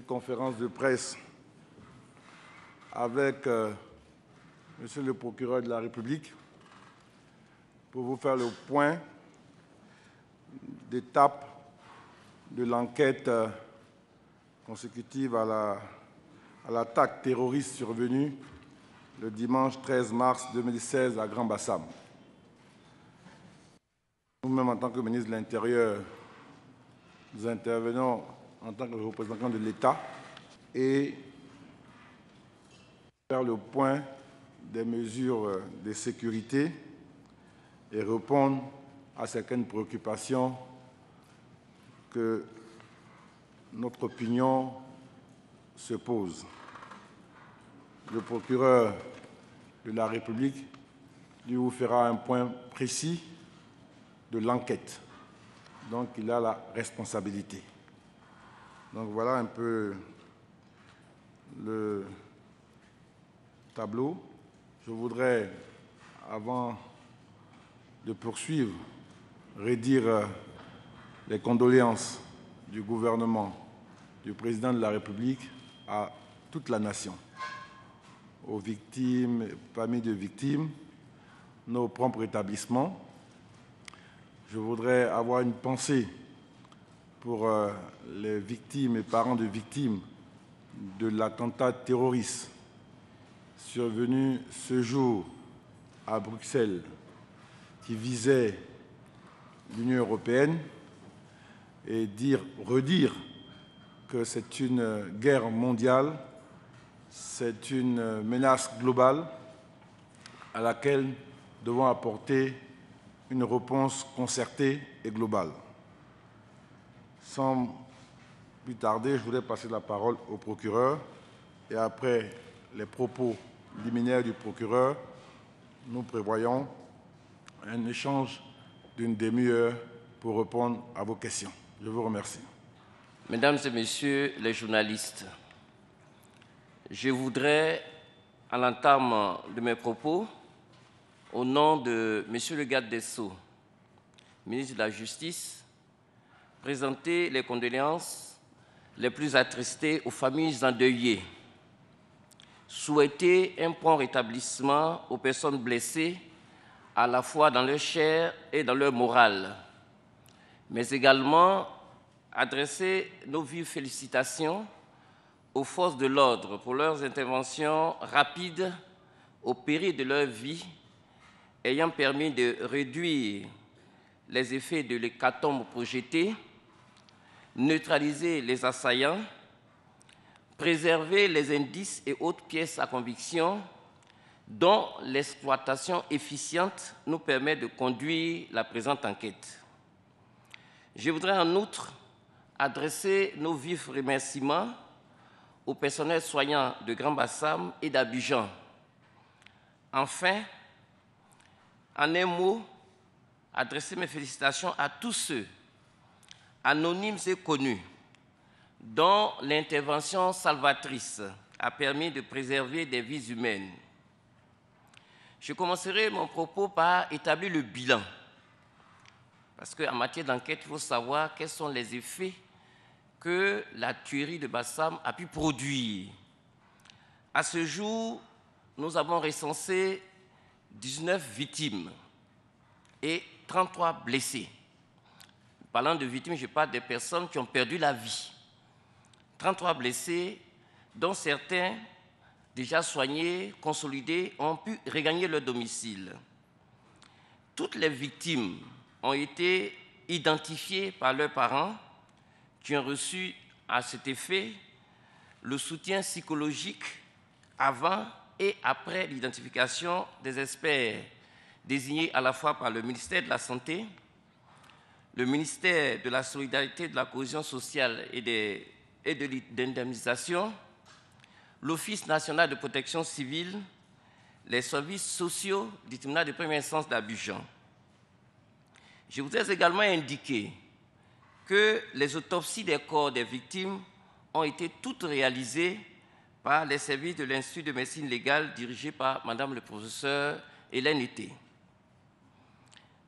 conférence de presse avec Monsieur le procureur de la République pour vous faire le point d'étape de l'enquête consécutive à l'attaque terroriste survenue le dimanche 13 mars 2016 à Grand-Bassam. Nous-mêmes, en tant que ministre de l'Intérieur, nous intervenons en tant que représentants de l'État et faire le point des mesures de sécurité et répondre à certaines préoccupations que notre opinion se pose. Le procureur de la République lui vous fera un point précis de l'enquête. Donc, il a la responsabilité. Donc, voilà un peu le tableau. Je voudrais, avant de poursuivre, redire les condoléances du gouvernement, du président de la République à toute la nation, aux victimes, familles de victimes, nos propres établissements. Je voudrais avoir une pensée pour les victimes et parents de victimes de l'attentat terroriste survenu ce jour à Bruxelles, qui visait l'Union européenne, et redire que c'est une guerre mondiale, c'est une menace globale à laquelle nous devons apporter une réponse concertée et globale. Sans plus tarder, je voudrais passer la parole au procureur et après les propos liminaires du procureur, nous prévoyons un échange d'une demi-heure pour répondre à vos questions. Je vous remercie. Mesdames et messieurs les journalistes, je voudrais, à l'entame de mes propos, au nom de Monsieur le garde des Sceaux, ministre de la Justice, présenter les condoléances les plus attristées aux familles endeuillées, souhaiter un prompt rétablissement aux personnes blessées, à la fois dans leur chair et dans leur morale, mais également adresser nos vives félicitations aux forces de l'ordre pour leurs interventions rapides au péril de leur vie, ayant permis de réduire les effets de l'hécatombe projetée, neutraliser les assaillants, préserver les indices et autres pièces à conviction dont l'exploitation efficiente nous permet de conduire la présente enquête. Je voudrais en outre adresser nos vifs remerciements au personnel soignant de Grand-Bassam et d'Abidjan. Enfin, en un mot, adresser mes félicitations à tous ceux, anonymes et connus, dont l'intervention salvatrice a permis de préserver des vies humaines. Je commencerai mon propos par établir le bilan, parce qu'en matière d'enquête, il faut savoir quels sont les effets que la tuerie de Bassam a pu produire. À ce jour, nous avons recensé 19 victimes et 33 blessés. Parlant de victimes, je parle des personnes qui ont perdu la vie. 33 blessés, dont certains, déjà soignés, consolidés, ont pu regagner leur domicile. Toutes les victimes ont été identifiées par leurs parents qui ont reçu à cet effet le soutien psychologique avant et après l'identification des experts désignés à la fois par le ministère de la Santé, le ministère de la Solidarité, de la Cohésion sociale et de l'indemnisation, l'Office national de protection civile, les services sociaux du tribunal de première instance d'Abidjan. Je voudrais également indiquer que les autopsies des corps des victimes ont été toutes réalisées par les services de l'Institut de médecine légale dirigé par Madame le professeur Hélène Été.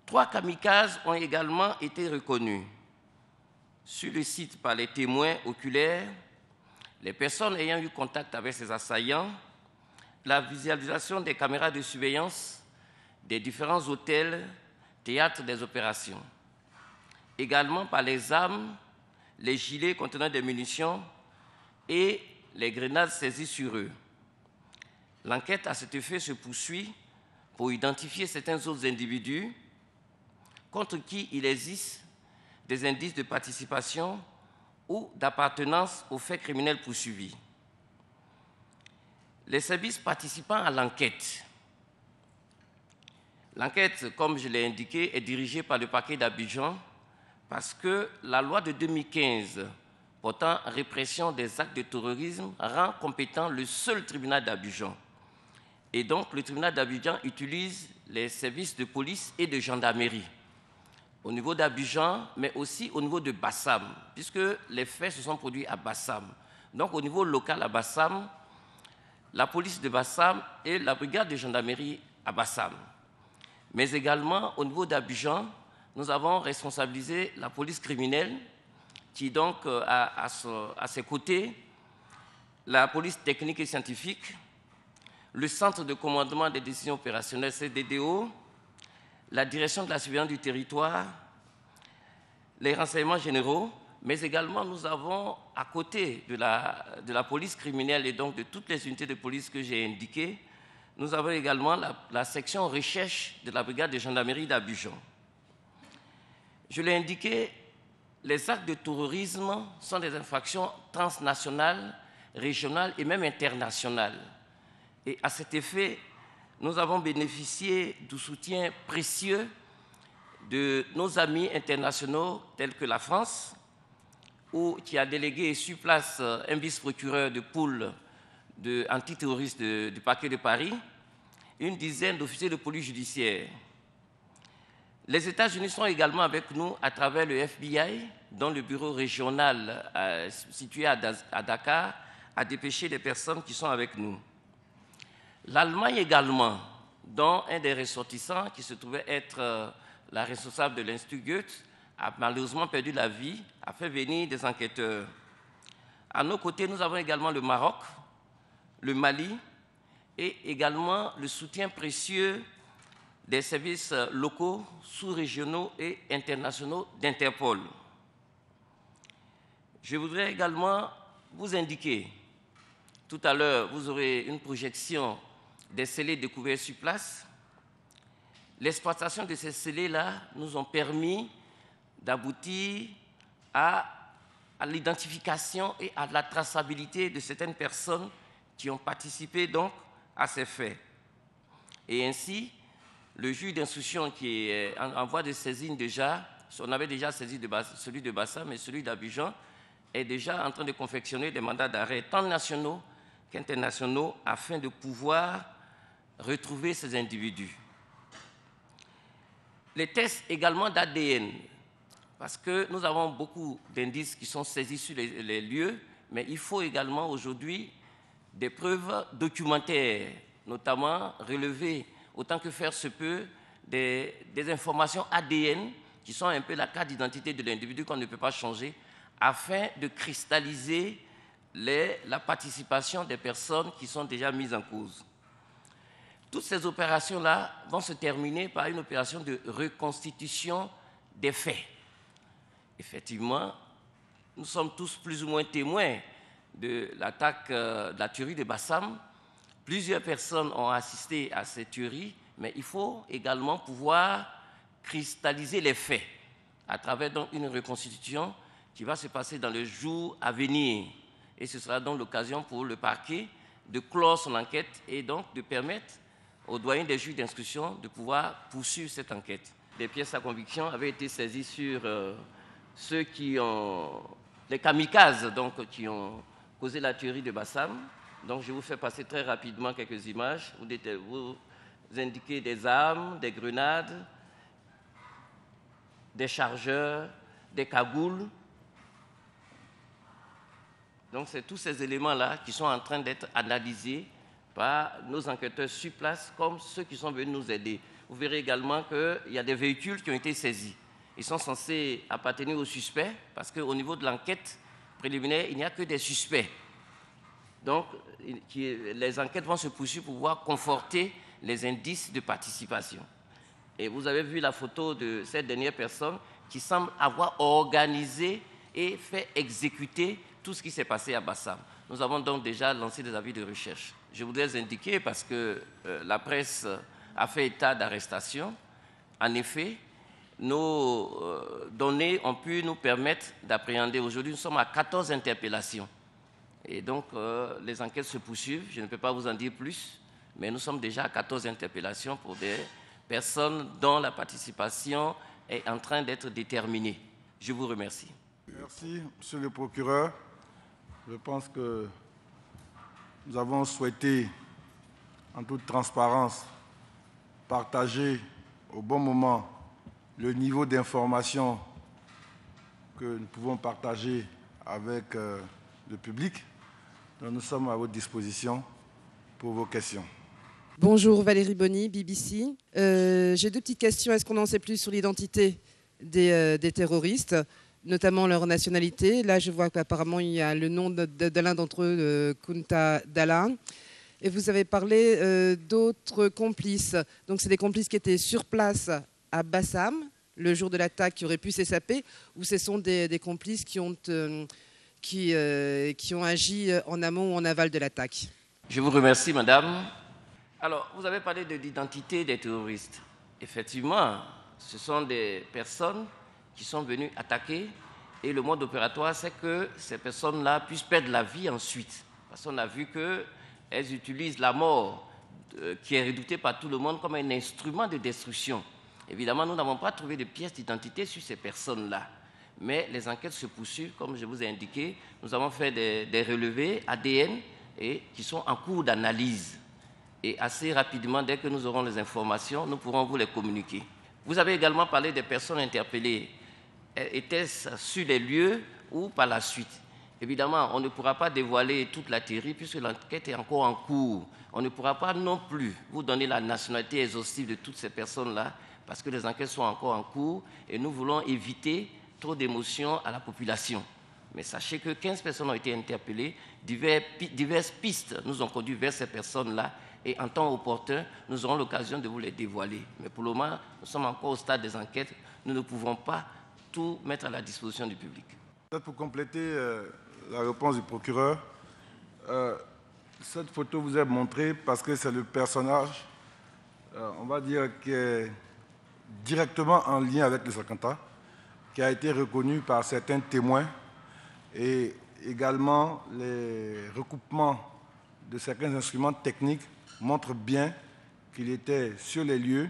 3 kamikazes ont également été reconnus sur le site par les témoins oculaires les personnes ayant eu contact avec ces assaillants, la visualisation des caméras de surveillance des différents hôtels, théâtres des opérations. Également par les armes, les gilets contenant des munitions et les grenades saisies sur eux. L'enquête à cet effet se poursuit pour identifier certains autres individus contre qui il existe des indices de participation ou d'appartenance aux faits criminels poursuivis. Les services participant à l'enquête. L'enquête, comme je l'ai indiqué, est dirigée par le parquet d'Abidjan parce que la loi de 2015 portant répression des actes de terrorisme rend compétent le seul tribunal d'Abidjan. Et donc, le tribunal d'Abidjan utilise les services de police et de gendarmerie au niveau d'Abidjan, mais aussi au niveau de Bassam, puisque les faits se sont produits à Bassam. Donc, au niveau local à Bassam, la police de Bassam et la brigade de gendarmerie à Bassam. Mais également, au niveau d'Abidjan, nous avons responsabilisé la police criminelle, qui donc a à ses côtés la police technique et scientifique, le Centre de commandement des décisions opérationnelles, CDDO, la direction de la surveillance du territoire, les renseignements généraux, mais également nous avons à côté de la police criminelle et donc de toutes les unités de police que j'ai indiquées, nous avons également la section recherche de la brigade de gendarmerie d'Abidjan. Je l'ai indiqué, les actes de terrorisme sont des infractions transnationales, régionales et même internationales. Et à cet effet, nous avons bénéficié du soutien précieux de nos amis internationaux tels que la France, qui a délégué sur place un vice-procureur de pôle antiterroriste du parquet de Paris, une dizaine d'officiers de police judiciaire. Les États-Unis sont également avec nous à travers le FBI, dont le bureau régional situé à Dakar a dépêché des personnes qui sont avec nous. L'Allemagne également, dont un des ressortissants qui se trouvait être la responsable de l'Institut Goethe, a malheureusement perdu la vie, a fait venir des enquêteurs. À nos côtés, nous avons également le Maroc, le Mali et également le soutien précieux des services locaux, sous-régionaux et internationaux d'Interpol. Je voudrais également vous indiquer, tout à l'heure, vous aurez une projection des scellés découverts sur place. L'exploitation de ces scellés-là nous ont permis d'aboutir à l'identification et à la traçabilité de certaines personnes qui ont participé donc à ces faits. Et ainsi, le juge d'instruction qui est en voie de saisine déjà, on avait déjà saisi celui de Bassam, mais celui d'Abidjan est déjà en train de confectionner des mandats d'arrêt tant nationaux qu'internationaux afin de pouvoir retrouver ces individus. Les tests également d'ADN, parce que nous avons beaucoup d'indices qui sont saisis sur les lieux, mais il faut également aujourd'hui des preuves documentaires, notamment relever autant que faire se peut des informations ADN qui sont un peu la carte d'identité de l'individu qu'on ne peut pas changer, afin de cristalliser la participation des personnes qui sont déjà mises en cause. Toutes ces opérations-là vont se terminer par une opération de reconstitution des faits. Effectivement, nous sommes tous plus ou moins témoins de l'attaque, de la tuerie de Bassam. Plusieurs personnes ont assisté à cette tuerie, mais il faut également pouvoir cristalliser les faits à travers donc une reconstitution qui va se passer dans les jours à venir. Et ce sera donc l'occasion pour le parquet de clore son enquête et donc de permettre aux doyens des juges d'instruction de pouvoir poursuivre cette enquête. Des pièces à conviction avaient été saisies sur ceux qui ont... les kamikazes donc, qui ont causé la tuerie de Bassam. Donc je vous fais passer très rapidement quelques images. Vous indiquez des armes, des grenades, des chargeurs, des cagoules. Donc c'est tous ces éléments-là qui sont en train d'être analysés par nos enquêteurs sur place, comme ceux qui sont venus nous aider. Vous verrez également qu'il y a des véhicules qui ont été saisis. Ils sont censés appartenir aux suspects, parce qu'au niveau de l'enquête préliminaire, il n'y a que des suspects. Donc, les enquêtes vont se poursuivre pour pouvoir conforter les indices de participation. Et vous avez vu la photo de cette dernière personne qui semble avoir organisé et fait exécuter tout ce qui s'est passé à Bassam. Nous avons donc déjà lancé des avis de recherche. Je voudrais indiquer, parce que la presse a fait état d'arrestation, en effet, nos données ont pu nous permettre d'appréhender. Aujourd'hui, nous sommes à 14 interpellations. Et donc, les enquêtes se poursuivent. Je ne peux pas vous en dire plus, mais nous sommes déjà à 14 interpellations pour des personnes dont la participation est en train d'être déterminée. Je vous remercie. Merci, Monsieur le procureur. Je pense que nous avons souhaité, en toute transparence, partager au bon moment le niveau d'information que nous pouvons partager avec le public. Donc, nous sommes à votre disposition pour vos questions. Bonjour, Valérie Bonny, BBC. J'ai deux petites questions. Est-ce qu'on en sait plus sur l'identité des terroristes, notamment leur nationalité? Là, je vois qu'apparemment, il y a le nom de l'un d'entre eux, Kunta Dalla. Et vous avez parlé d'autres complices. Donc, c'est des complices qui étaient sur place à Bassam, le jour de l'attaque, qui auraient pu s'échapper, ou ce sont des complices qui ont agi en amont ou en aval de l'attaque? Je vous remercie, madame. Alors, vous avez parlé de l'identité des terroristes. Effectivement, ce sont des personnes qui sont venues attaquer et le mode opératoire, c'est que ces personnes-là puissent perdre la vie ensuite. Parce qu'on a vu qu'elles utilisent la mort qui est redoutée par tout le monde comme un instrument de destruction. Évidemment, nous n'avons pas trouvé de pièces d'identité sur ces personnes-là. Mais les enquêtes se poursuivent, comme je vous ai indiqué. Nous avons fait des relevés ADN et qui sont en cours d'analyse. Et assez rapidement, dès que nous aurons les informations, nous pourrons vous les communiquer. Vous avez également parlé des personnes interpellées. Étaient-ce sur les lieux ou par la suite? Évidemment, on ne pourra pas dévoiler toute la théorie puisque l'enquête est encore en cours. On ne pourra pas non plus vous donner la nationalité exhaustive de toutes ces personnes-là parce que les enquêtes sont encore en cours et nous voulons éviter trop d'émotions à la population. Mais sachez que 15 personnes ont été interpellées, diverses pistes nous ont conduit vers ces personnes-là et en temps opportun, nous aurons l'occasion de vous les dévoiler. Mais pour le moment, nous sommes encore au stade des enquêtes, nous ne pouvons pas tout mettre à la disposition du public. Pour compléter la réponse du procureur, cette photo vous est montrée parce que c'est le personnage, on va dire, qui est directement en lien avec les attentats, qui a été reconnu par certains témoins et également les recoupements de certains instruments techniques montrent bien qu'il était sur les lieux,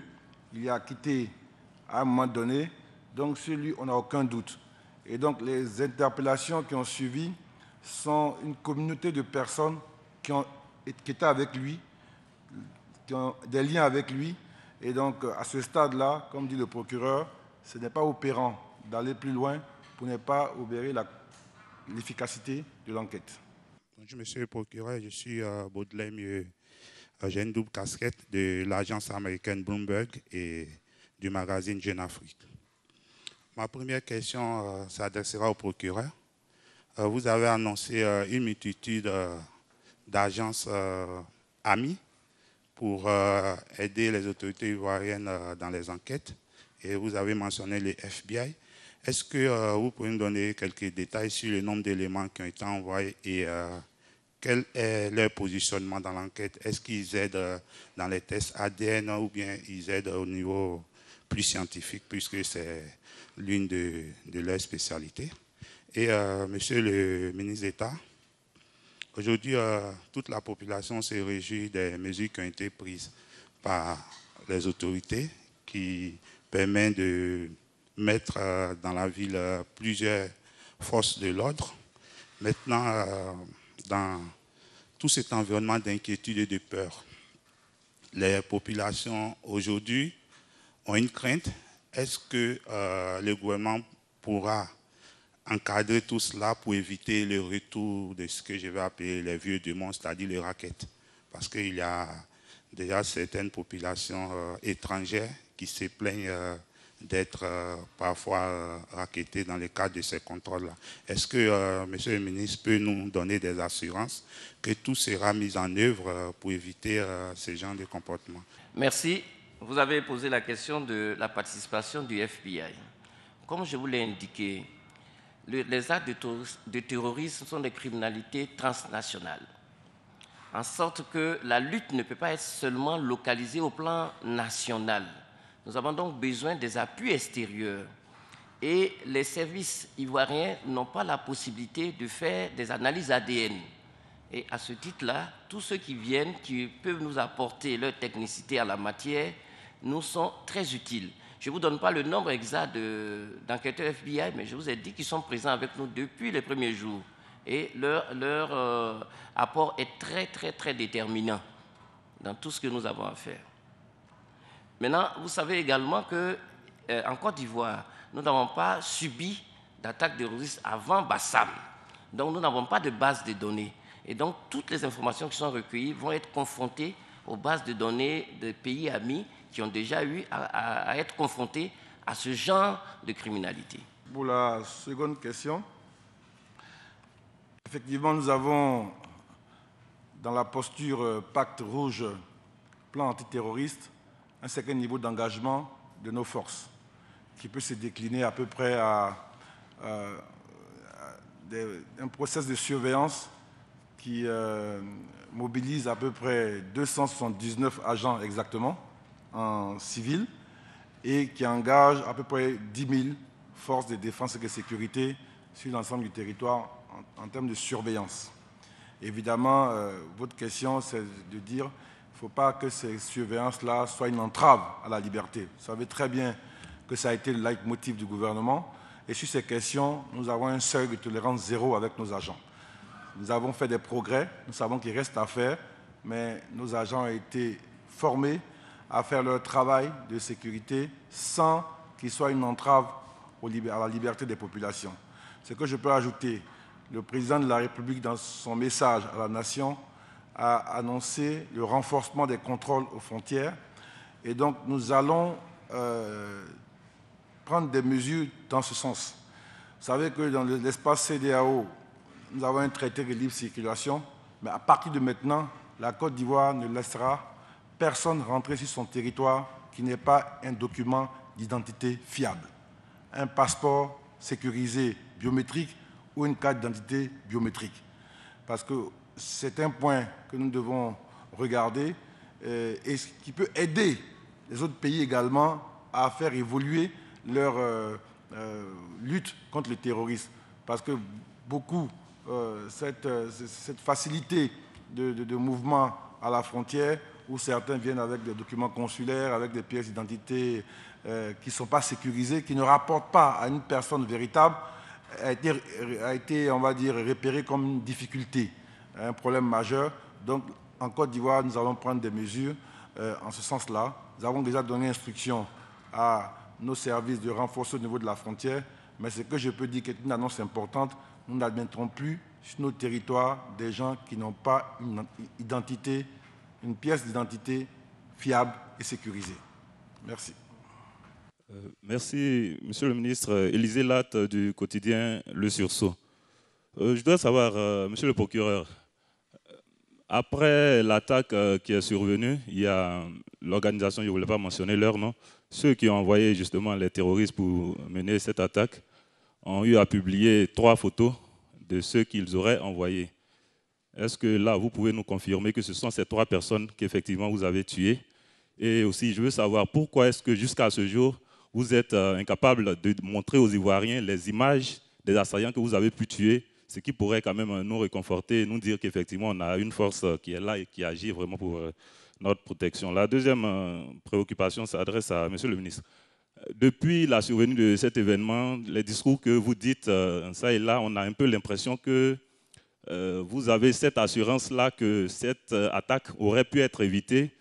il a quitté à un moment donné, donc sur lui on n'a aucun doute. Et donc les interpellations qui ont suivi sont une communauté de personnes qui étaient avec lui, qui ont des liens avec lui. Et donc à ce stade-là, comme dit le procureur, ce n'est pas opérant d'aller plus loin pour ne pas obérer l'efficacité de l'enquête. Bonjour, monsieur le procureur, je suis Baudelaire Mieux. J'ai une double casquette de l'agence américaine Bloomberg et du magazine Jeune Afrique. Ma première question s'adressera au procureur. Vous avez annoncé une multitude d'agences amies pour aider les autorités ivoiriennes dans les enquêtes et vous avez mentionné les FBI. Est-ce que vous pouvez nous donner quelques détails sur le nombre d'éléments qui ont été envoyés et quel est leur positionnement dans l'enquête? Est-ce qu'ils aident dans les tests ADN ou bien ils aident au niveau plus scientifique puisque c'est l'une de leurs spécialités? Et monsieur le ministre d'État, aujourd'hui, toute la population se réjouit des mesures qui ont été prises par les autorités qui permettent de mettre dans la ville plusieurs forces de l'ordre. Maintenant, dans tout cet environnement d'inquiétude et de peur, les populations aujourd'hui ont une crainte. Est-ce que le gouvernement pourra encadrer tout cela pour éviter le retour de ce que je vais appeler les vieux démons, c'est-à-dire les rackets? Parce qu'il y a déjà certaines populations étrangères qui se plaignent d'être parfois rackettés dans le cadre de ces contrôles-là. Est-ce que Monsieur le ministre peut nous donner des assurances que tout sera mis en œuvre pour éviter ce genre de comportement? Merci. Vous avez posé la question de la participation du FBI. Comme je vous l'ai indiqué, les actes de terrorisme sont des criminalités transnationales, en sorte que la lutte ne peut pas être seulement localisée au plan national. Nous avons donc besoin des appuis extérieurs. Et les services ivoiriens n'ont pas la possibilité de faire des analyses ADN. Et à ce titre-là, tous ceux qui viennent, qui peuvent nous apporter leur technicité en la matière, nous sont très utiles. Je ne vous donne pas le nombre exact d'enquêteurs FBI, mais je vous ai dit qu'ils sont présents avec nous depuis les premiers jours. Et leur apport est très, très, très déterminant dans tout ce que nous avons à faire. Maintenant, vous savez également qu'en Côte d'Ivoire, nous n'avons pas subi d'attaque terroriste avant Bassam. Donc, nous n'avons pas de base de données. Et donc, toutes les informations qui sont recueillies vont être confrontées aux bases de données des pays amis qui ont déjà eu à être confrontés à ce genre de criminalité. Pour la seconde question, effectivement, nous avons, dans la posture Pacte Rouge, plan antiterroriste, un certain niveau d'engagement de nos forces, qui peut se décliner à peu près à un processus de surveillance qui mobilise à peu près 279 agents exactement en civil et qui engage à peu près 10 000 forces de défense et de sécurité sur l'ensemble du territoire en termes de surveillance. Évidemment, votre question, c'est de dire qu'il ne faut pas que ces surveillances-là soient une entrave à la liberté. Vous savez très bien que ça a été le leitmotiv du gouvernement. Et sur ces questions, nous avons un seuil de tolérance zéro avec nos agents. Nous avons fait des progrès, nous savons qu'il reste à faire, mais nos agents ont été formés à faire leur travail de sécurité sans qu'il soit une entrave à la liberté des populations. Ce que je peux ajouter, le président de la République, dans son message à la nation, a annoncé le renforcement des contrôles aux frontières. Et donc, nous allons prendre des mesures dans ce sens. Vous savez que dans l'espace CEDEAO, nous avons un traité de libre circulation, mais à partir de maintenant, la Côte d'Ivoire ne laissera personne rentrer sur son territoire qui n'ait pas un document d'identité fiable, un passeport sécurisé biométrique ou une carte d'identité biométrique. Parce que c'est un point que nous devons regarder et qui peut aider les autres pays également à faire évoluer leur lutte contre le terrorisme. Parce que beaucoup, cette facilité de mouvement à la frontière, où certains viennent avec des documents consulaires, avec des pièces d'identité qui ne sont pas sécurisées, qui ne rapportent pas à une personne véritable, a été, on va dire, repéré comme une difficulté, un problème majeur. Donc, en Côte d'Ivoire, nous allons prendre des mesures en ce sens-là. Nous avons déjà donné instruction à nos services de renforcer au niveau de la frontière, mais ce que je peux dire qui est une annonce importante, nous n'admettrons plus sur nos territoires des gens qui n'ont pas une identité, une pièce d'identité fiable et sécurisée. Merci. Merci, Monsieur le ministre. Élisée Latte du quotidien Le Sursaut. Je dois savoir, Monsieur le procureur, après l'attaque qui est survenue, il y a l'organisation, je ne voulais pas mentionner leur nom, ceux qui ont envoyé justement les terroristes pour mener cette attaque ont eu à publier 3 photos de ceux qu'ils auraient envoyés. Est-ce que là, vous pouvez nous confirmer que ce sont ces 3 personnes qu'effectivement vous avez tuées? Et aussi, je veux savoir pourquoi est-ce que jusqu'à ce jour, vous êtes incapable de montrer aux Ivoiriens les images des assaillants que vous avez pu tuer, ce qui pourrait quand même nous réconforter et nous dire qu'effectivement, on a une force qui est là et qui agit vraiment pour notre protection. La deuxième préoccupation s'adresse à Monsieur le ministre. Depuis la survenue de cet événement, les discours que vous dites, ça et là, on a un peu l'impression que vous avez cette assurance-là que cette attaque aurait pu être évitée.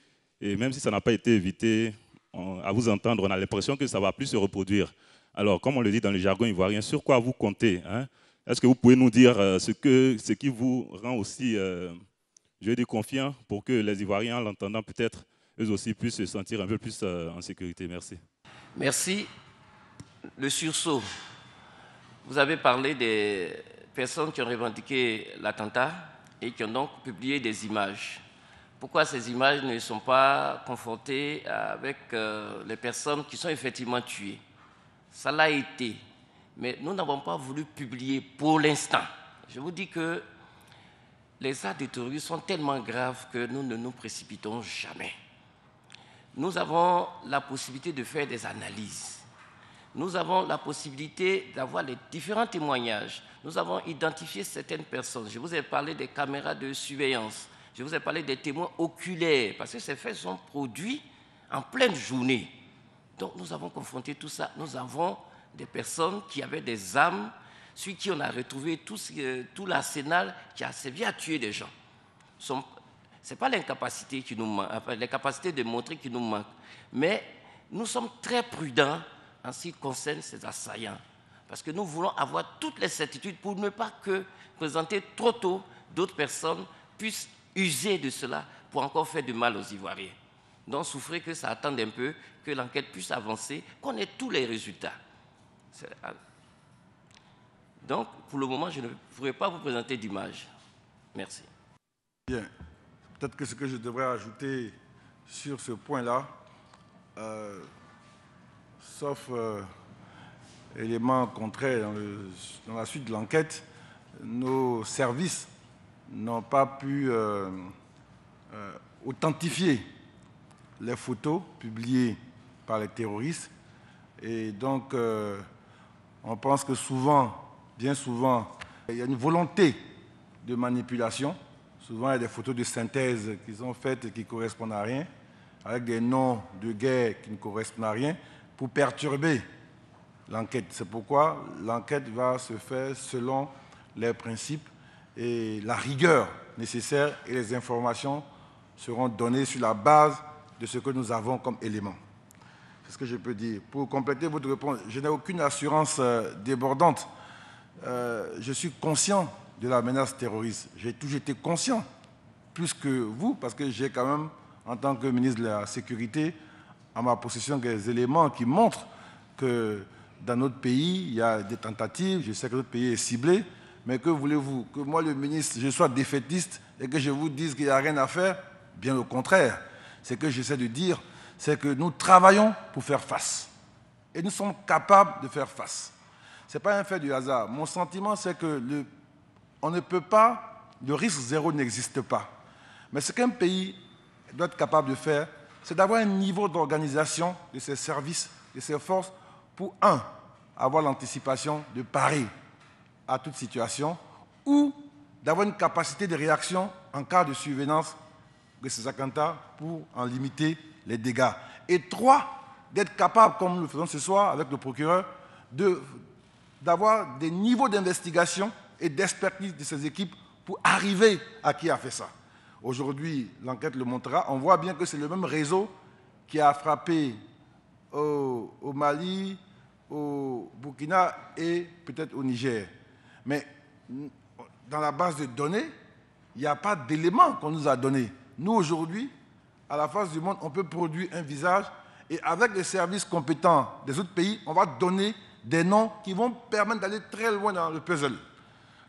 Et même si ça n'a pas été évité, à vous entendre, on a l'impression que ça ne va plus se reproduire. Alors, comme on le dit dans le jargon ivoirien, sur quoi vous comptez, hein? Est-ce que vous pouvez nous dire ce qui vous rend aussi, je vais dire, confiant pour que les Ivoiriens, en l'entendant peut-être, eux aussi puissent se sentir un peu plus en sécurité? Merci. Merci. le sursaut. Vous avez parlé des personnes qui ont revendiqué l'attentat et qui ont donc publié des images. Pourquoi ces images ne sont pas confrontées avec les personnes qui sont effectivement tuées? Ça l'a été, mais nous n'avons pas voulu publier pour l'instant. Je vous dis que les actes de terrorisme sont tellement graves que nous ne nous précipitons jamais. Nous avons la possibilité de faire des analyses. Nous avons la possibilité d'avoir les différents témoignages. Nous avons identifié certaines personnes. Je vous ai parlé des caméras de surveillance. Je vous ai parlé des témoins oculaires, parce que ces faits sont produits en pleine journée. Donc nous avons confronté tout ça. Nous avons des personnes qui avaient des armes, sur qui on a retrouvé tout l'arsenal qui a servi à tuer des gens. Ce n'est pas l'incapacité qui nous manque, enfin, les capacités de montrer qui nous manquent, mais nous sommes très prudents en ce qui concerne ces assaillants, parce que nous voulons avoir toutes les certitudes pour ne pas que présenter trop tôt d'autres personnes puissent user de cela pour encore faire du mal aux Ivoiriens. Donc souffrez que ça attende un peu, que l'enquête puisse avancer, qu'on ait tous les résultats. Donc pour le moment, je ne pourrai pas vous présenter d'image. Merci. Bien. Peut-être que ce que je devrais ajouter sur ce point-là, sauf élément contraire dans la suite de l'enquête, nos services n'ont pas pu authentifier les photos publiées par les terroristes. Et donc, on pense que souvent, bien souvent, il y a une volonté de manipulation. Souvent, il y a des photos de synthèse qui sont faites et qui ne correspondent à rien, avec des noms de guerre qui ne correspondent à rien, pour perturber l'enquête. C'est pourquoi l'enquête va se faire selon les principes et la rigueur nécessaire, et les informations seront données sur la base de ce que nous avons comme élément. C'est ce que je peux dire. Pour compléter votre réponse, je n'ai aucune assurance débordante. Je suis conscient de la menace terroriste. J'ai toujours été conscient, plus que vous, parce que j'ai quand même, en tant que ministre de la Sécurité, à ma possession des éléments qui montrent que dans notre pays, il y a des tentatives. Je sais que notre pays est ciblé, mais que voulez-vous? Que moi, le ministre, je sois défaitiste et que je vous dise qu'il n'y a rien à faire? Bien au contraire. Ce que j'essaie de dire, c'est que nous travaillons pour faire face. Et nous sommes capables de faire face. Ce n'est pas un fait du hasard. Mon sentiment, c'est que on ne peut pas, le risque zéro n'existe pas. Mais ce qu'un pays doit être capable de faire, c'est d'avoir un niveau d'organisation de ses services, de ses forces, pour, avoir l'anticipation de parer à toute situation, ou d'avoir une capacité de réaction en cas de survenance de ces attentats pour en limiter les dégâts. Et 3, d'être capable, comme nous le faisons ce soir avec le procureur, d'avoir des niveaux d'investigation et d'expertise de ces équipes pour arriver à qui a fait ça. Aujourd'hui, l'enquête le montrera. On voit bien que c'est le même réseau qui a frappé au Mali, au Burkina et peut-être au Niger. Mais dans la base de données, il n'y a pas d'éléments qu'on nous a donnés. Nous, aujourd'hui, à la face du monde, on peut produire un visage et avec les services compétents des autres pays, on va donner des noms qui vont permettre d'aller très loin dans le puzzle.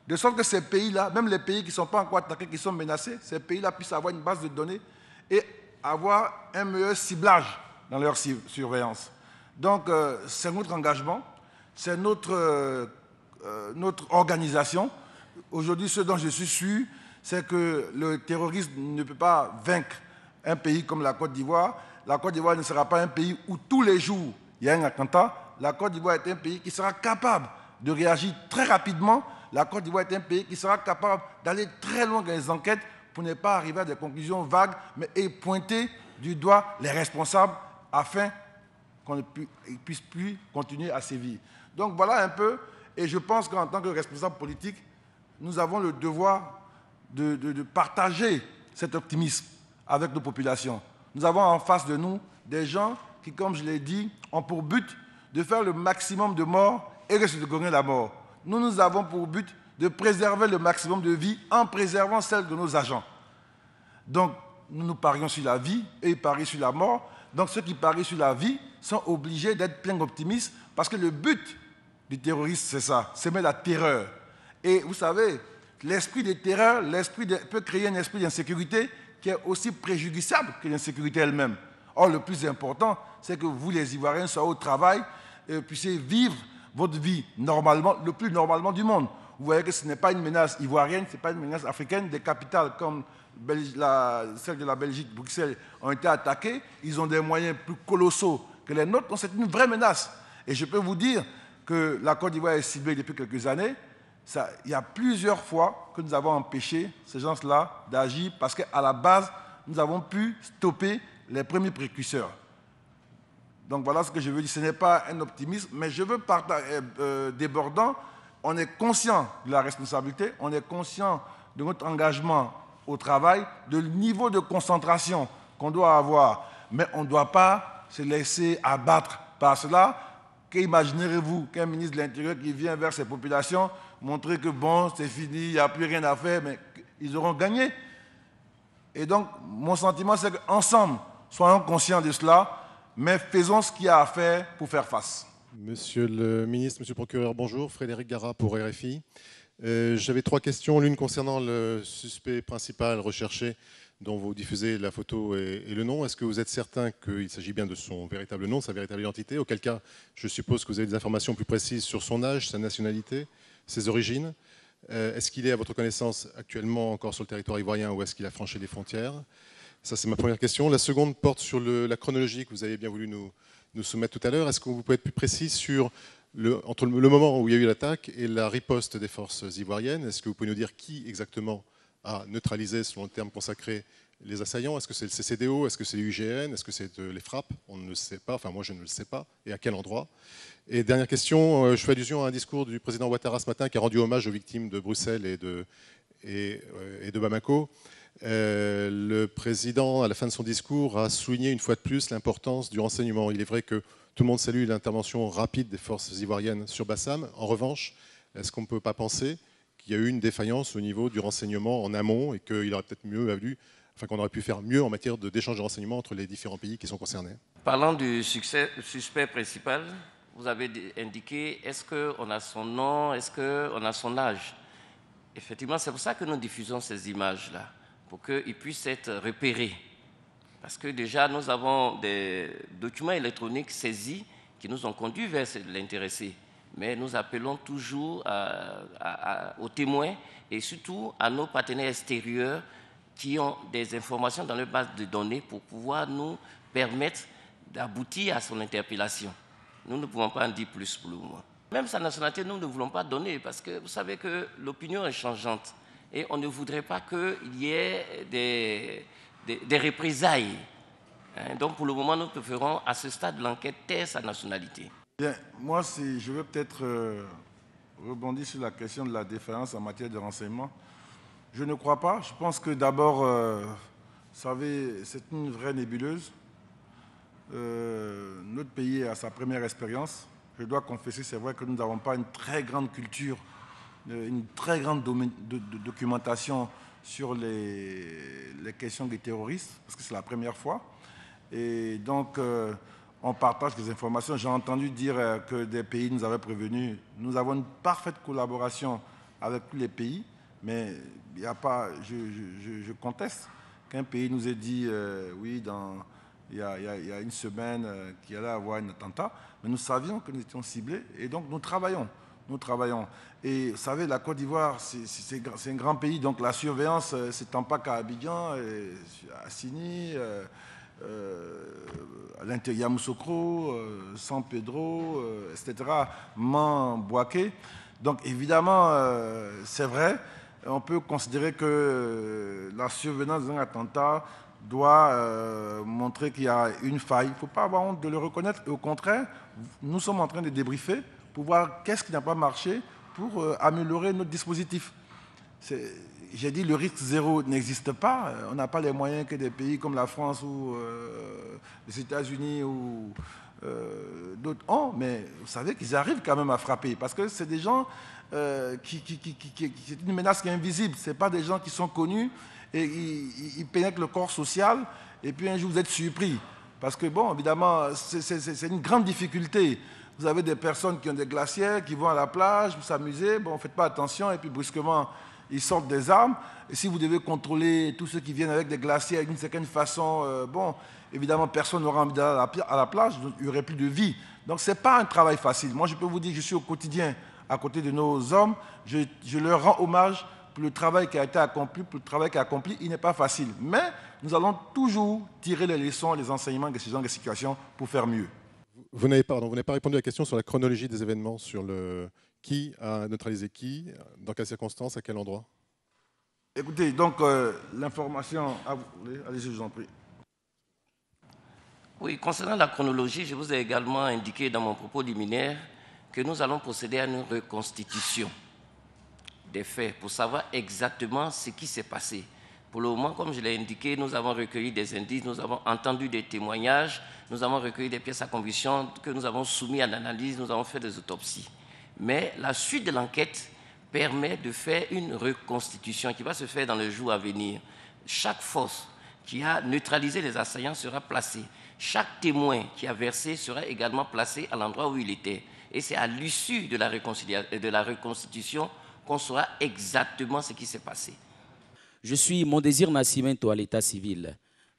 De sorte que ces pays-là, même les pays qui ne sont pas encore attaqués, qui sont menacés, ces pays-là puissent avoir une base de données et avoir un meilleur ciblage dans leur surveillance. Donc, c'est notre engagement, c'est notre organisation. Aujourd'hui, ce dont je suis sûr, c'est que le terrorisme ne peut pas vaincre un pays comme la Côte d'Ivoire. La Côte d'Ivoire ne sera pas un pays où tous les jours il y a un attentat. La Côte d'Ivoire est un pays qui sera capable de réagir très rapidement. La Côte d'Ivoire est un pays qui sera capable d'aller très loin dans les enquêtes pour ne pas arriver à des conclusions vagues, mais et pointer du doigt les responsables afin qu'on ne puisse plus continuer à sévir. Donc voilà un peu, et je pense qu'en tant que responsable politique, nous avons le devoir de partager cet optimisme avec nos populations. Nous avons en face de nous des gens qui, comme je l'ai dit, ont pour but de faire le maximum de morts et de se gagner la mort. Nous avons pour but de préserver le maximum de vie en préservant celle de nos agents. Donc, nous parions sur la vie et ils parient sur la mort. Donc, ceux qui parient sur la vie, sont obligés d'être plein d'optimisme parce que le but du terroriste, c'est ça, c'est mettre la terreur. Et vous savez, l'esprit de terreur, peut créer un esprit d'insécurité qui est aussi préjudiciable que l'insécurité elle-même. Or, le plus important, c'est que vous, les Ivoiriens, soyez au travail et puissiez vivre votre vie normalement, le plus normalement du monde. Vous voyez que ce n'est pas une menace ivoirienne, ce n'est pas une menace africaine. Des capitales comme celle de la Belgique, Bruxelles, ont été attaquées. Ils ont des moyens plus colossaux que les nôtres. Donc c'est une vraie menace. Et je peux vous dire que la Côte d'Ivoire est ciblée depuis quelques années. Il y a plusieurs fois que nous avons empêché ces gens-là d'agir parce qu'à la base, nous avons pu stopper les premiers précurseurs. Donc voilà ce que je veux dire. Ce n'est pas un optimisme, mais je veux débordant. On est conscient de la responsabilité, on est conscient de notre engagement au travail, de le niveau de concentration qu'on doit avoir. Mais on ne doit pas se laisser abattre par cela. Qu'imaginerez-vous qu'un ministre de l'Intérieur qui vient vers ces populations montrer que bon, c'est fini, il n'y a plus rien à faire, mais ils auront gagné. Et donc, mon sentiment, c'est qu'ensemble, soyons conscients de cela, mais faisons ce qu'il y a à faire pour faire face. Monsieur le ministre, monsieur le procureur, bonjour. Frédéric Garat pour RFI. J'avais 3 questions, l'une concernant le suspect principal recherché dont vous diffusez la photo et le nom. Est-ce que vous êtes certain qu'il s'agit bien de son véritable nom, sa véritable identité? Auquel cas, je suppose que vous avez des informations plus précises sur son âge, sa nationalité, ses origines. Est-ce qu'il est, à votre connaissance, actuellement encore sur le territoire ivoirien ou est-ce qu'il a franchi les frontières? Ça, c'est ma première question. La seconde porte sur la chronologie que vous avez bien voulu nous soumettre tout à l'heure. Est-ce que vous pouvez être plus précis sur entre le moment où il y a eu l'attaque et la riposte des forces ivoiriennes? Est-ce que vous pouvez nous dire qui exactement a neutralisé, selon le terme consacré, les assaillants? Est-ce que c'est le CCDO? Est-ce que c'est l'UIGN? Est-ce que c'est les frappes? On ne le sait pas, enfin moi je ne le sais pas. Et à quel endroit? Et dernière question, je fais allusion à un discours du président Ouattara ce matin qui a rendu hommage aux victimes de Bruxelles et de Bamako. Le président, à la fin de son discours, a souligné une fois de plus l'importance du renseignement. Il est vrai que tout le monde salue l'intervention rapide des forces ivoiriennes sur Bassam. En revanche, est-ce qu'on ne peut pas penser qu'il y a eu une défaillance au niveau du renseignement en amont et qu'il aurait peut-être mieux valu, enfin qu'on aurait pu faire mieux en matière d'échange de renseignements entre les différents pays qui sont concernés? Parlant du suspect principal, vous avez indiqué, est-ce qu'on a son nom, est-ce qu'on a son âge? Effectivement, c'est pour ça que nous diffusons ces images-là, pour qu'ils puissent être repérés. Parce que déjà, nous avons des documents électroniques saisis qui nous ont conduits vers l'intéressé. Mais nous appelons toujours aux témoins et surtout à nos partenaires extérieurs qui ont des informations dans leur base de données pour pouvoir nous permettre d'aboutir à son interpellation. Nous ne pouvons pas en dire plus pour le moment. Même sa nationalité, nous ne voulons pas donner parce que vous savez que l'opinion est changeante et on ne voudrait pas qu'il y ait des représailles. Donc pour le moment, nous préférons à ce stade de l'enquête taire sa nationalité. Bien, moi, je veux peut-être rebondir sur la question de la défaillance en matière de renseignement. Je ne crois pas. Je pense que d'abord, vous savez, c'est une vraie nébuleuse. Notre pays a sa première expérience. Je dois confesser, c'est vrai que nous n'avons pas une très grande culture, une très grande documentation sur les questions des terroristes, parce que c'est la première fois. Et donc, on partage des informations. J'ai entendu dire que des pays nous avaient prévenus. Nous avons une parfaite collaboration avec tous les pays, mais il n'y a pas, je conteste qu'un pays nous ait dit, oui, il y a une semaine qu'il allait avoir un attentat, mais nous savions que nous étions ciblés et donc nous travaillons. Nous travaillons. Et vous savez, la Côte d'Ivoire, c'est un grand pays, donc la surveillance ne s'étend pas qu'à Abidjan, à Sini, à Yamoussoukro, San Pedro, etc., Boaké. Donc évidemment, c'est vrai, on peut considérer que la survenance d'un attentat doit montrer qu'il y a une faille. Il ne faut pas avoir honte de le reconnaître. Et au contraire, nous sommes en train de débriefer pour voir qu'est-ce qui n'a pas marché pour améliorer notre dispositif. J'ai dit le risque zéro n'existe pas. On n'a pas les moyens que des pays comme la France ou les États-Unis ou d'autres ont, mais vous savez qu'ils arrivent quand même à frapper parce que c'est des gens c'est une menace qui est invisible. Ce n'est pas des gens qui sont connus et ils pénètrent le corps social et puis un jour vous êtes surpris. Parce que, bon, évidemment, c'est une grande difficulté. Vous avez des personnes qui ont des glacières, qui vont à la plage pour s'amuser, bon, faites pas attention, et puis brusquement, ils sortent des armes. Et si vous devez contrôler tous ceux qui viennent avec des glacières d'une certaine façon, bon, évidemment, personne n'aura envie d'aller à la plage, il n'y aurait plus de vie. Donc, ce n'est pas un travail facile. Moi, je peux vous dire que je suis au quotidien à côté de nos hommes. Je leur rends hommage pour le travail qui a été accompli, pour le travail qui est accompli. Il n'est pas facile. Mais nous allons toujours tirer les leçons, les enseignements de ce genre de situation pour faire mieux. Vous n'avez pas répondu à la question sur la chronologie des événements, sur qui a neutralisé qui, dans quelles circonstances, à quel endroit. Écoutez, donc l'information... Allez-y, je vous en prie. Oui, concernant la chronologie, je vous ai également indiqué dans mon propos liminaire que nous allons procéder à une reconstitution des faits pour savoir exactement ce qui s'est passé. Pour le moment, comme je l'ai indiqué, nous avons recueilli des indices, nous avons entendu des témoignages, nous avons recueilli des pièces à conviction que nous avons soumises à l'analyse, nous avons fait des autopsies. Mais la suite de l'enquête permet de faire une reconstitution qui va se faire dans les jours à venir. Chaque force qui a neutralisé les assaillants sera placée. Chaque témoin qui a versé sera également placé à l'endroit où il était. Et c'est à l'issue de la reconstitution qu'on saura exactement ce qui s'est passé. Je suis Mondésir Nascimento à l'état civil.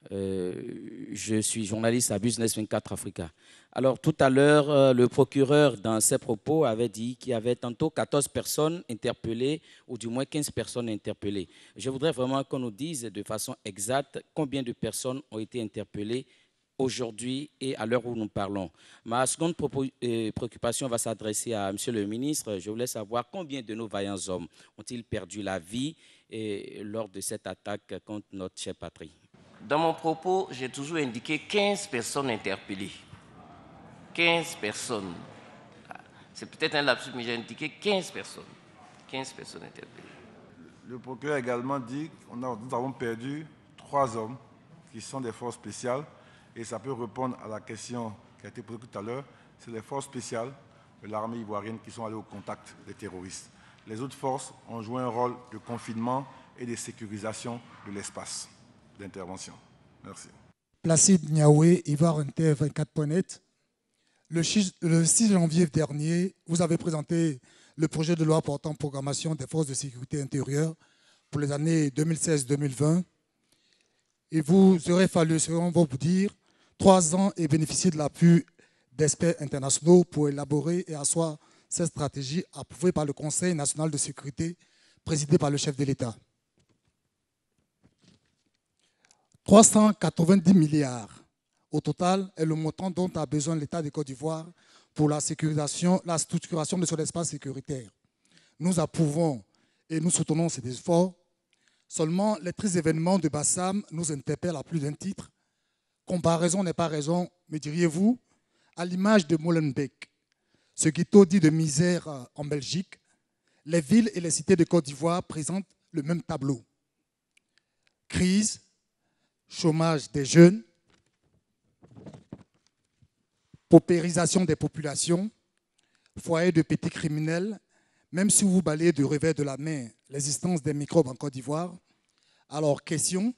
Je suis journaliste à Business 24 Africa. Alors tout à l'heure, le procureur dans ses propos avait dit qu'il y avait tantôt 14 personnes interpellées ou du moins 15 personnes interpellées. Je voudrais vraiment qu'on nous dise de façon exacte combien de personnes ont été interpellées aujourd'hui et à l'heure où nous parlons. Ma seconde préoccupation va s'adresser à Monsieur le ministre. Je voulais savoir combien de nos vaillants hommes ont-ils perdu la vie lors de cette attaque contre notre chère patrie. Dans mon propos, j'ai toujours indiqué 15 personnes interpellées. 15 personnes. C'est peut-être un lapsus, mais j'ai indiqué 15 personnes. 15 personnes interpellées. Le procureur a également dit que nous avons perdu 3 hommes qui sont des forces spéciales. Et ça peut répondre à la question qui a été posée tout à l'heure. C'est les forces spéciales de l'armée ivoirienne qui sont allées au contact des terroristes. Les autres forces ont joué un rôle de confinement et de sécurisation de l'espace d'intervention. Merci. Placide Niaoué, Ivoire Inter 24.net. Le 6 janvier dernier, vous avez présenté le projet de loi portant programmation des forces de sécurité intérieure pour les années 2016-2020. Et vous aurez fallu, selon vous dire, 3 ans et bénéficier de l'appui d'experts internationaux pour élaborer et asseoir cette stratégie approuvée par le Conseil national de sécurité présidé par le chef de l'État. 390 milliards au total est le montant dont a besoin l'État de Côte d'Ivoire pour la structuration de son espace sécuritaire. Nous approuvons et nous soutenons ces efforts. Seulement, les 3 événements de Bassam nous interpellent à plus d'un titre. Comparaison n'est pas raison, me diriez-vous, à l'image de Molenbeek, ce ghetto dit de misère en Belgique, les villes et les cités de Côte d'Ivoire présentent le même tableau. Crise, chômage des jeunes, paupérisation des populations, foyers de petits criminels. Même si vous balayez du revers de la main l'existence des microbes en Côte d'Ivoire, alors question,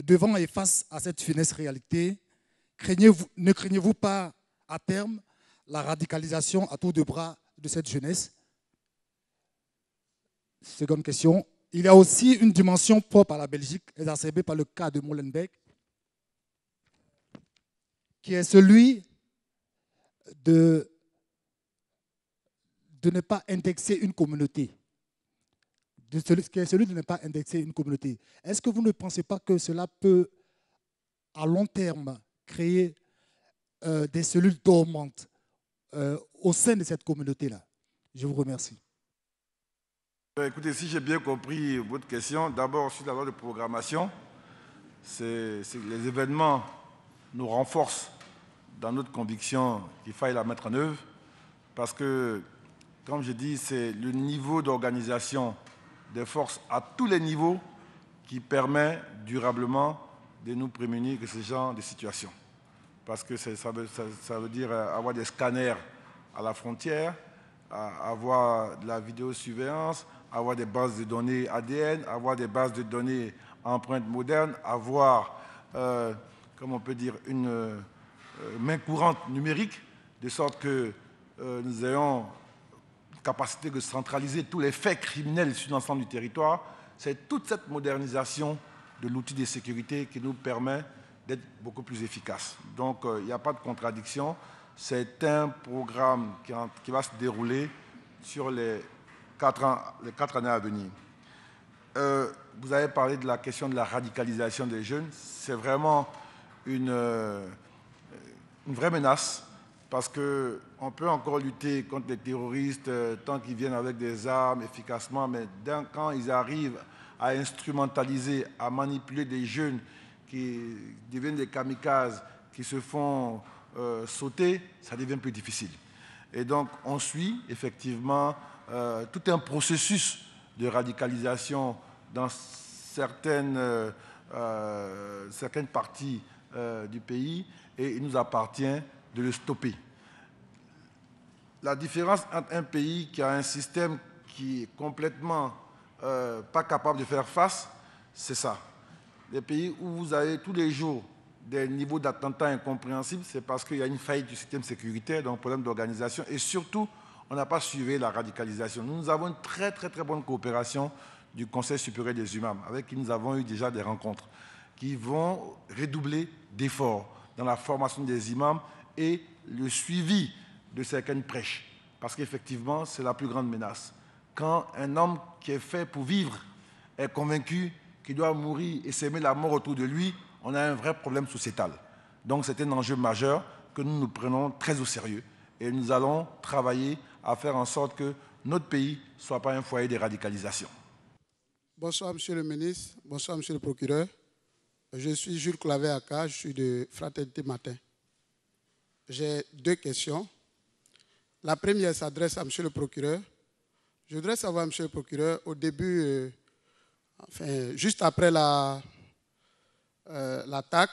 devant et face à cette funeste réalité, ne craignez-vous pas à terme la radicalisation à tour de bras de cette jeunesse? Seconde question, il y a aussi une dimension propre à la Belgique, exacerbée par le cas de Molenbeek, qui est celui de ne pas indexer une communauté. Celui de ne pas indexer une communauté. Est-ce que vous ne pensez pas que cela peut, à long terme, créer des cellules dormantes au sein de cette communauté-là? Je vous remercie. Écoutez, si j'ai bien compris votre question, d'abord sur la loi de programmation, les événements nous renforcent dans notre conviction qu'il faille la mettre en œuvre parce que, comme je dis, c'est le niveau d'organisation des forces à tous les niveaux qui permet durablement de nous prémunir de ce genre de situation. Parce que ça veut dire avoir des scanners à la frontière, avoir de la vidéosurveillance, avoir des bases de données ADN, avoir des bases de données empreintes modernes, avoir comme on peut dire, une main courante numérique, de sorte que nous ayons une capacité de centraliser tous les faits criminels sur l'ensemble du territoire. C'est toute cette modernisation de l'outil de sécurité qui nous permet d'être beaucoup plus efficace. Donc, il n'y a pas de contradiction. C'est un programme qui va se dérouler sur les 4 années à venir. Vous avez parlé de la question de la radicalisation des jeunes. C'est vraiment une vraie menace parce qu'on peut encore lutter contre les terroristes tant qu'ils viennent avec des armes efficacement, mais quand ils arrivent à instrumentaliser, à manipuler des jeunes qui deviennent des kamikazes, qui se font sauter, ça devient plus difficile. Et donc, on suit effectivement tout un processus de radicalisation dans certaines parties du pays et il nous appartient de le stopper. La différence entre un pays qui a un système qui est complètement pas capable de faire face, c'est ça. Les pays où vous avez tous les jours des niveaux d'attentats incompréhensibles, c'est parce qu'il y a une faillite du système sécuritaire, donc problème d'organisation, et surtout, on n'a pas suivi la radicalisation. Nous avons une très bonne coopération du Conseil supérieur des imams, avec qui nous avons eu déjà des rencontres, qui vont redoubler d'efforts dans la formation des imams et le suivi de certaines prêches, parce qu'effectivement, c'est la plus grande menace. Quand un homme qui est fait pour vivre est convaincu qu'il doit mourir et s'aimer la mort autour de lui, on a un vrai problème sociétal. Donc c'est un enjeu majeur que nous prenons très au sérieux et nous allons travailler à faire en sorte que notre pays ne soit pas un foyer de radicalisation. Bonsoir Monsieur le ministre, bonsoir Monsieur le procureur. Je suis Jules Clavé-Aka, je suis de Fraternité Matin. J'ai 2 questions. La première s'adresse à Monsieur le procureur. Je voudrais savoir, Monsieur le procureur, au début, juste après l'attaque,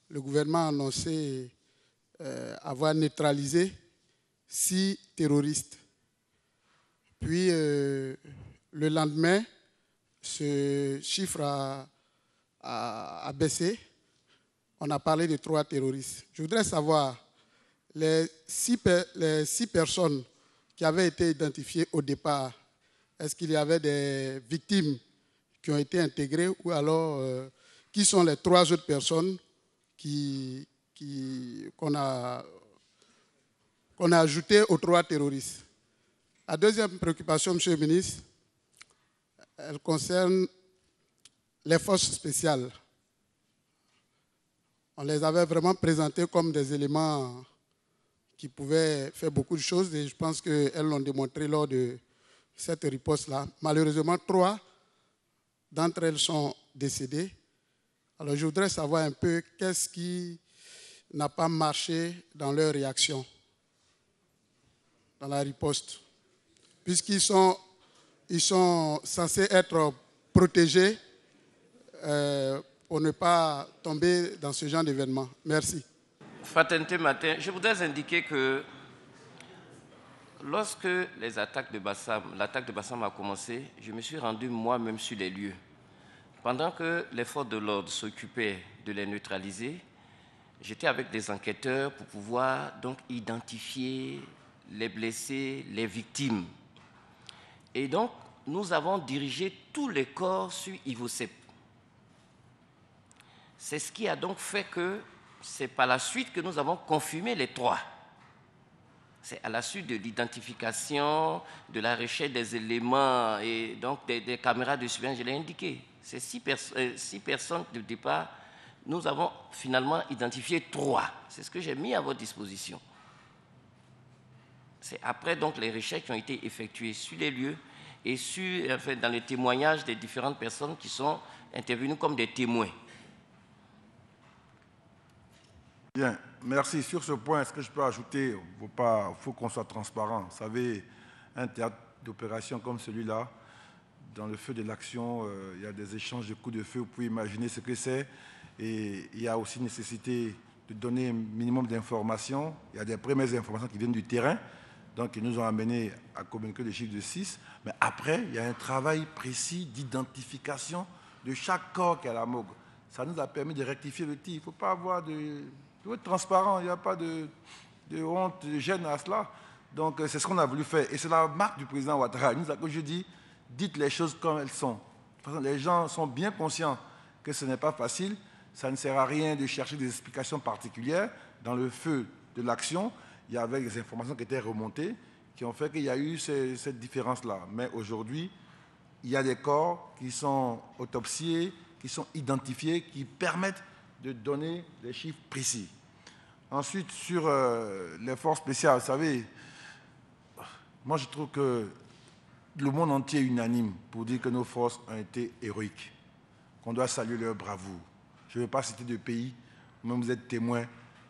le gouvernement a annoncé avoir neutralisé 6 terroristes. Puis, le lendemain, ce chiffre a baissé. On a parlé de 3 terroristes. Je voudrais savoir, les 6 personnes qui avaient été identifiées au départ, est-ce qu'il y avait des victimes qui ont été intégrées ou alors qui sont les 3 autres personnes qu'on a ajoutées aux 3 terroristes? La deuxième préoccupation, Monsieur le ministre, elle concerne les forces spéciales. On les avait vraiment présentées comme des éléments qui pouvaient faire beaucoup de choses et je pense qu'elles l'ont démontré lors de cette riposte-là. Malheureusement, 3 d'entre elles sont décédées. Alors je voudrais savoir un peu qu'est-ce qui n'a pas marché dans leur réaction, dans la riposte, puisqu'ils sont censés être protégés pour ne pas tomber dans ce genre d'événement. Merci. Fraternité Matin, je voudrais indiquer que lorsque l'attaque de Bassam a commencé, je me suis rendu moi-même sur les lieux. Pendant que les forces de l'ordre s'occupaient de les neutraliser, j'étais avec des enquêteurs pour pouvoir donc identifier les blessés, les victimes. Et donc, nous avons dirigé tous les corps sur Ivosep. C'est ce qui a donc fait que c'est par la suite que nous avons confirmé les 3. C'est à la suite de l'identification, de la recherche des éléments et donc des caméras de surveillance, je l'ai indiqué. Ces 6 personnes de départ, nous avons finalement identifié 3. C'est ce que j'ai mis à votre disposition. C'est après donc les recherches qui ont été effectuées sur les lieux et dans les témoignages des différentes personnes qui sont intervenues comme des témoins. Bien, merci. Sur ce point, est-ce que je peux ajouter, il faut qu'on soit transparent. Vous savez, un théâtre d'opération comme celui-là, dans le feu de l'action, il y a des échanges de coups de feu, vous pouvez imaginer ce que c'est. Et il y a aussi nécessité de donner un minimum d'informations. Il y a des premières informations qui viennent du terrain, donc ils nous ont amenés à communiquer le chiffre de 6. Mais après, il y a un travail précis d'identification de chaque corps qui est à la morgue. ça nous a permis de rectifier le tir. Il ne faut pas avoir de... Il faut être transparent, il n'y a pas de honte, de gêne à cela. Donc, c'est ce qu'on a voulu faire. Et c'est la marque du président Ouattara. Il nous a, comme je dis, dites les choses comme elles sont. Les gens sont bien conscients que ce n'est pas facile. Ça ne sert à rien de chercher des explications particulières. Dans le feu de l'action, il y avait des informations qui étaient remontées, qui ont fait qu'il y a eu cette différence-là. Mais aujourd'hui, il y a des corps qui sont autopsiés, qui sont identifiés, qui permettent de donner des chiffres précis. Ensuite, sur les forces spéciales, vous savez, moi je trouve que le monde entier est unanime pour dire que nos forces ont été héroïques, qu'on doit saluer leur bravoure. Je ne veux pas citer de pays, même vous êtes témoin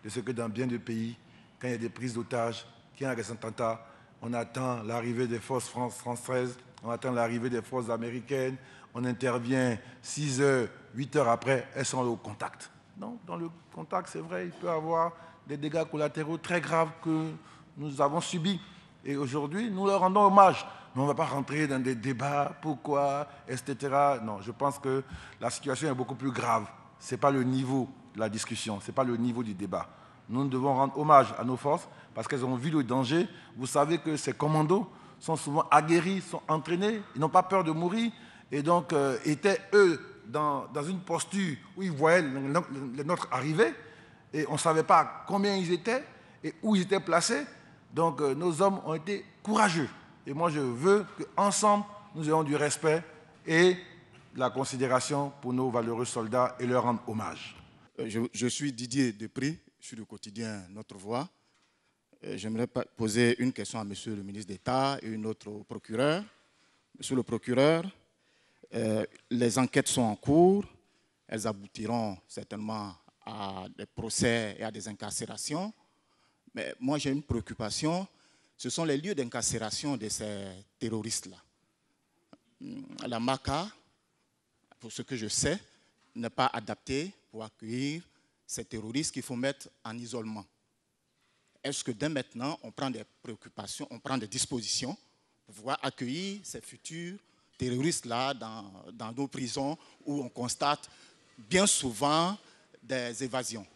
de ce que dans bien de pays, quand il y a des prises d'otages, quand il y a des attentats, on attend l'arrivée des forces françaises, on attend l'arrivée des forces américaines, on intervient 6 heures, 8 heures après, elles sont au contact. Non, dans le contact, c'est vrai, il peut y avoir des dégâts collatéraux très graves que nous avons subis. Et aujourd'hui, nous leur rendons hommage. Mais on ne va pas rentrer dans des débats, pourquoi, etc. Non, je pense que la situation est beaucoup plus grave. Ce n'est pas le niveau de la discussion, ce n'est pas le niveau du débat. Nous devons rendre hommage à nos forces parce qu'elles ont vu le danger. Vous savez que ces commandos sont souvent aguerris, sont entraînés, ils n'ont pas peur de mourir. Et donc, étaient, eux, dans une posture où ils voyaient les nôtres arriver et on ne savait pas combien ils étaient et où ils étaient placés. Donc, nos hommes ont été courageux. Et moi, je veux qu'ensemble, nous ayons du respect et de la considération pour nos valeureux soldats et leur rendre hommage. Je suis Didier Depré, je suis du quotidien Notre Voix. J'aimerais poser une question à Monsieur le ministre d'État et une autre au procureur. Monsieur le procureur, les enquêtes sont en cours, elles aboutiront certainement à des procès et à des incarcérations. Mais moi, j'ai une préoccupation, ce sont les lieux d'incarcération de ces terroristes-là. La MACA, pour ce que je sais, n'est pas adaptée pour accueillir ces terroristes qu'il faut mettre en isolement. Est-ce que dès maintenant, on prend des préoccupations, on prend des dispositions pour pouvoir accueillir ces futurs terroristes-là dans nos prisons où on constate bien souvent des évasions?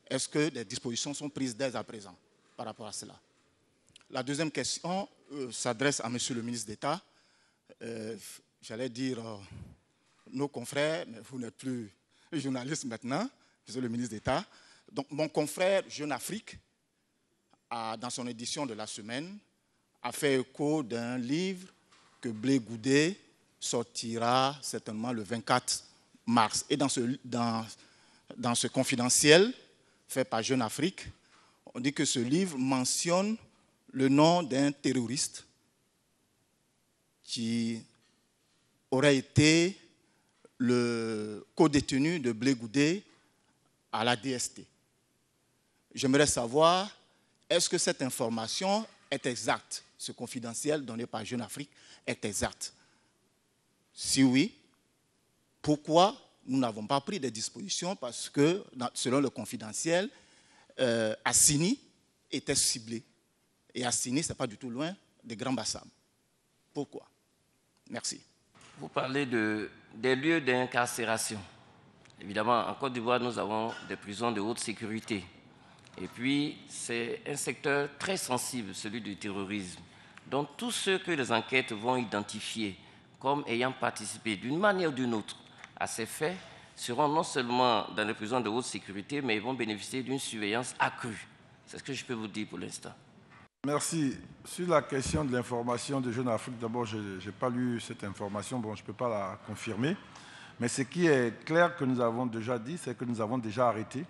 Est-ce que des dispositions sont prises dès à présent par rapport à cela? La deuxième question s'adresse à Monsieur le ministre d'État. J'allais dire nos confrères, mais vous n'êtes plus journaliste maintenant, Monsieur le ministre d'État. Donc mon confrère Jeune Afrique, dans son édition de la semaine, a fait écho d'un livre que Blé Goudé sortira certainement le 24 mars. Et dans ce confidentiel fait par Jeune Afrique, on dit que ce livre mentionne le nom d'un terroriste qui aurait été le co-détenu de Blé Goudé à la DST. J'aimerais savoir, est-ce que cette information est exacte? Ce confidentiel donné par Jeune Afrique est exact? Si oui, pourquoi nous n'avons pas pris des dispositions? Parce que, selon le confidentiel, Assini était ciblé. Et Assini, ce n'est pas du tout loin des Grands Bassam. Pourquoi? Merci. Vous parlez des lieux d'incarcération. Évidemment, en Côte d'Ivoire, nous avons des prisons de haute sécurité. Et puis, c'est un secteur très sensible, celui du terrorisme. Donc, tous ceux que les enquêtes vont identifier comme ayant participé d'une manière ou d'une autre à ces faits seront non seulement dans les prisons de haute sécurité, mais ils vont bénéficier d'une surveillance accrue. C'est ce que je peux vous dire pour l'instant. Merci. Sur la question de l'information de Jeune Afrique, d'abord, je n'ai pas lu cette information, bon, je ne peux pas la confirmer. Mais ce qui est clair que nous avons déjà dit, c'est que nous avons déjà arrêté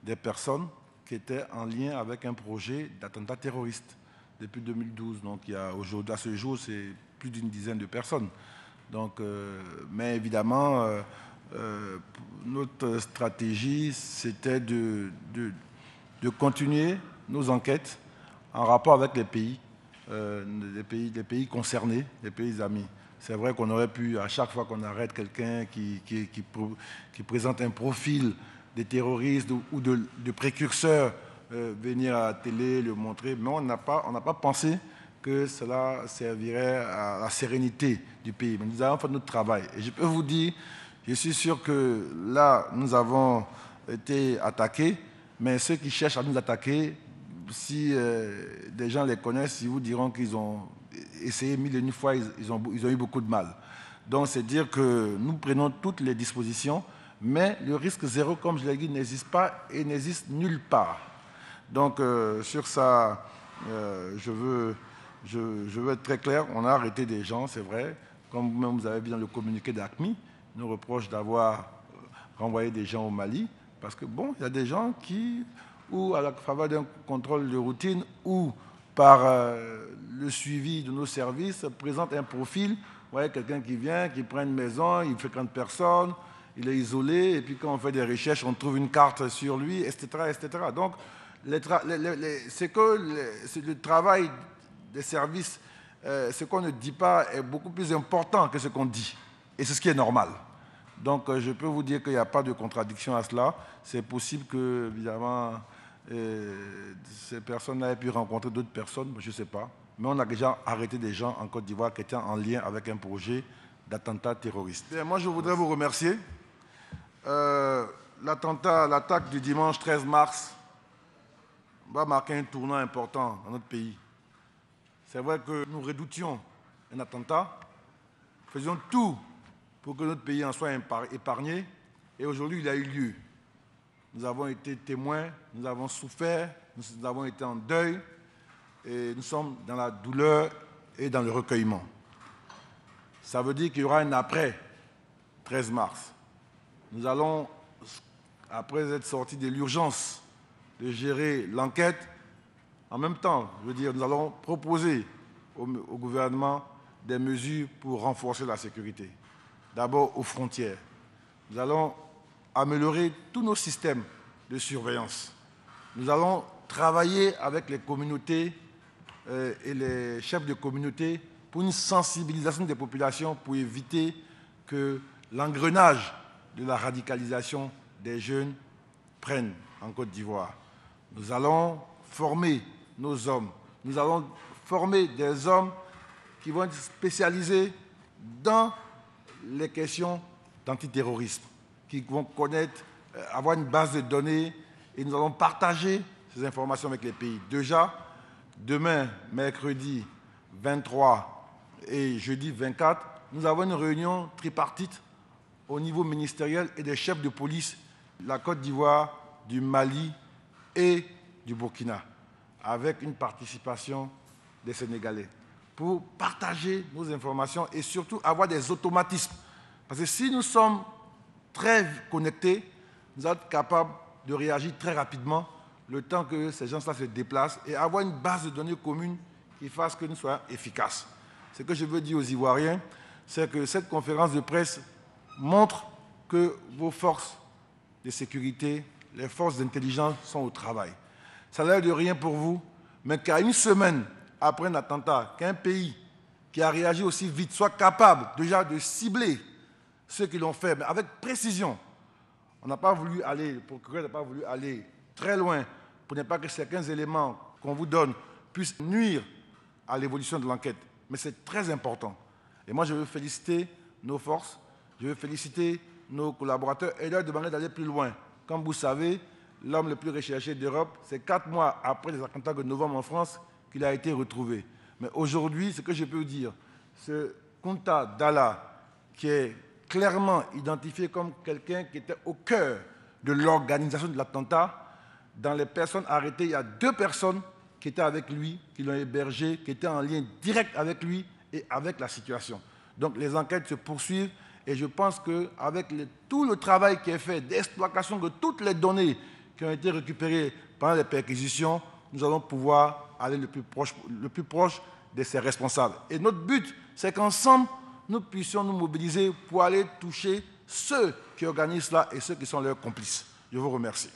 des personnes qui étaient en lien avec un projet d'attentat terroriste depuis 2012. Donc, à ce jour, c'est plus d'une dizaine de personnes. Donc, mais évidemment, notre stratégie, c'était de continuer nos enquêtes en rapport avec les pays concernés, les pays amis. C'est vrai qu'on aurait pu, à chaque fois qu'on arrête quelqu'un qui présente un profil de terroriste ou de précurseur, venir à la télé, le montrer, mais on n'a pas pensé que cela servirait à la sérénité du pays. Mais nous avons fait notre travail. Et je peux vous dire Je suis sûr que là, nous avons été attaqués, mais ceux qui cherchent à nous attaquer, si des gens les connaissent, ils vous diront qu'ils ont essayé 1001 fois, ils ont eu beaucoup de mal. Donc, c'est dire que nous prenons toutes les dispositions, mais le risque zéro, comme je l'ai dit, n'existe pas et n'existe nulle part. Donc, sur ça, je veux être très clair. On a arrêté des gens, c'est vrai. Comme vous-même, vous avez vu dans le communiqué d'ACMI, nous reproche d'avoir renvoyé des gens au Mali, parce que, bon, il y a des gens qui, ou à la faveur d'un contrôle de routine, ou par le suivi de nos services, présentent un profil. Vous voyez, quelqu'un qui vient, qui prend une maison, il fréquente personne, il est isolé, et puis quand on fait des recherches, on trouve une carte sur lui, etc. etc. Donc, c'est que le travail des services, ce qu'on ne dit pas est beaucoup plus important que ce qu'on dit. Et c'est ce qui est normal. Donc, je peux vous dire qu'il n'y a pas de contradiction à cela. C'est possible que, évidemment, ces personnes aient pu rencontrer d'autres personnes, je ne sais pas. Mais on a déjà arrêté des gens en Côte d'Ivoire qui étaient en lien avec un projet d'attentat terroriste. Et moi, je voudrais vous remercier. L'attaque du dimanche 13 mars va marquer un tournant important dans notre pays. C'est vrai que nous redoutions un attentat, faisions tout pour que notre pays en soit épargné, et aujourd'hui il a eu lieu. Nous avons été témoins, nous avons souffert, nous avons été en deuil, et nous sommes dans la douleur et dans le recueillement. Ça veut dire qu'il y aura un après 13 mars. Nous allons, après être sortis de l'urgence de gérer l'enquête, en même temps, je veux dire, nous allons proposer au gouvernement des mesures pour renforcer la sécurité. D'abord aux frontières. Nous allons améliorer tous nos systèmes de surveillance. Nous allons travailler avec les communautés et les chefs de communauté pour une sensibilisation des populations pour éviter que l'engrenage de la radicalisation des jeunes prenne en Côte d'Ivoire. Nous allons former nos hommes. Nous allons former des hommes qui vont être spécialisés dans les questions d'antiterrorisme, qui vont connaître, avoir une base de données, et nous allons partager ces informations avec les pays. Déjà, demain, mercredi 23 et jeudi 24, nous avons une réunion tripartite au niveau ministériel et des chefs de police de la Côte d'Ivoire, du Mali et du Burkina, avec une participation des Sénégalais, pour partager nos informations et surtout avoir des automatismes. Parce que si nous sommes très connectés, nous allons être capables de réagir très rapidement le temps que ces gens-là se déplacent et avoir une base de données commune qui fasse que nous soyons efficaces. Ce que je veux dire aux Ivoiriens, c'est que cette conférence de presse montre que vos forces de sécurité, les forces d'intelligence sont au travail. Ça n'a l'air de rien pour vous, mais qu'à une semaine après un attentat, qu'un pays qui a réagi aussi vite soit capable déjà de cibler ceux qui l'ont fait, mais avec précision. On n'a pas voulu aller, le procureur n'a pas voulu aller très loin pour ne pas que certains éléments qu'on vous donne puissent nuire à l'évolution de l'enquête. Mais c'est très important. Et moi, je veux féliciter nos forces, je veux féliciter nos collaborateurs et leur demander d'aller plus loin. Comme vous savez, l'homme le plus recherché d'Europe, c'est 4 mois après les attentats de novembre en France qu'il a été retrouvé. Mais aujourd'hui, ce que je peux vous dire, ce Kunta Dalla, qui est clairement identifié comme quelqu'un qui était au cœur de l'organisation de l'attentat, dans les personnes arrêtées, il y a 2 personnes qui étaient avec lui, qui l'ont hébergé, qui étaient en lien direct avec lui et avec la situation. Donc les enquêtes se poursuivent et je pense qu'avec tout le travail qui est fait d'exploitation de toutes les données qui ont été récupérées pendant les perquisitions, nous allons pouvoir aller le plus proche de ces responsables. Et notre but, c'est qu'ensemble, nous puissions nous mobiliser pour aller toucher ceux qui organisent cela et ceux qui sont leurs complices. Je vous remercie.